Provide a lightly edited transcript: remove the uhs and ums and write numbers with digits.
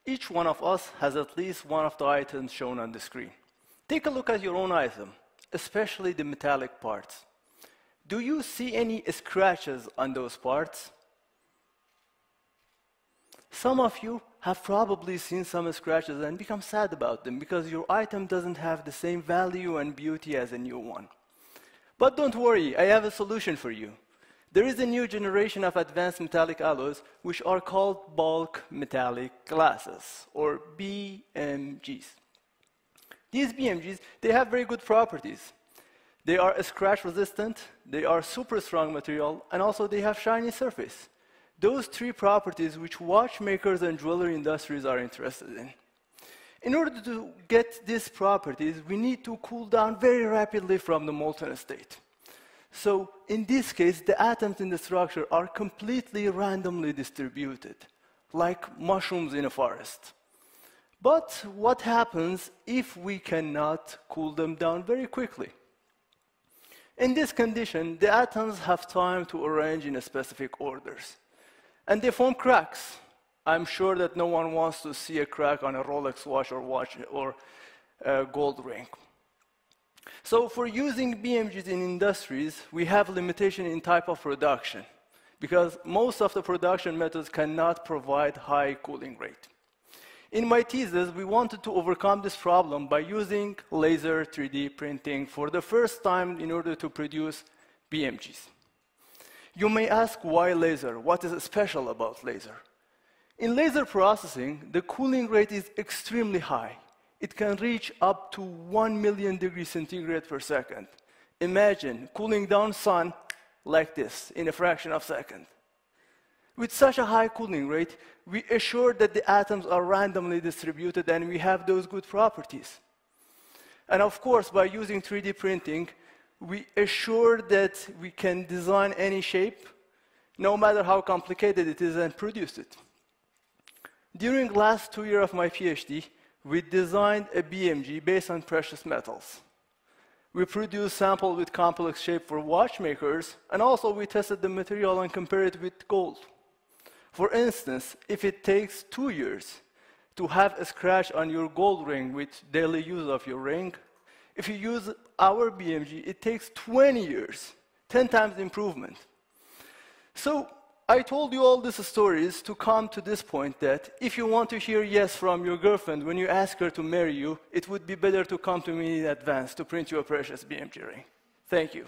Each one of us has at least one of the items shown on the screen. Take a look at your own item, especially the metallic parts. Do you see any scratches on those parts? Some of you have probably seen some scratches and become sad about them because your item doesn't have the same value and beauty as a new one. But don't worry, I have a solution for you. There is a new generation of advanced metallic alloys which are called bulk metallic glasses, or BMGs. These BMGs, they have very good properties. They are scratch resistant, they are super strong material, and also they have shiny surface. Those three properties which watchmakers and jewelry industries are interested in. In order to get these properties, we need to cool down very rapidly from the molten state. So in this case, the atoms in the structure are completely randomly distributed, like mushrooms in a forest. But what happens if we cannot cool them down very quickly? In this condition, the atoms have time to arrange in specific orders. And they form cracks. I'm sure that no one wants to see a crack on a Rolex watch or a gold ring. So for using BMGs in industries, we have limitation in type of production, because most of the production methods cannot provide high cooling rate. In my thesis, we wanted to overcome this problem by using laser 3D printing for the first time in order to produce BMGs. You may ask, why laser? What is special about laser? In laser processing, the cooling rate is extremely high. It can reach up to 1 million degrees centigrade per second. Imagine cooling down sun like this in a fraction of a second. With such a high cooling rate, we assure that the atoms are randomly distributed and we have those good properties. And of course, by using 3D printing, we assure that we can design any shape, no matter how complicated it is, and produce it. During the last 2 years of my PhD, we designed a BMG based on precious metals. We produced samples with complex shape for watchmakers, and also we tested the material and compared it with gold. For instance, if it takes 2 years to have a scratch on your gold ring with daily use of your ring, if you use our BMG, it takes 20 years, 10 times improvement. So I told you all these stories to come to this point that if you want to hear yes from your girlfriend when you ask her to marry you, it would be better to come to me in advance to print you a precious BMG ring. Thank you.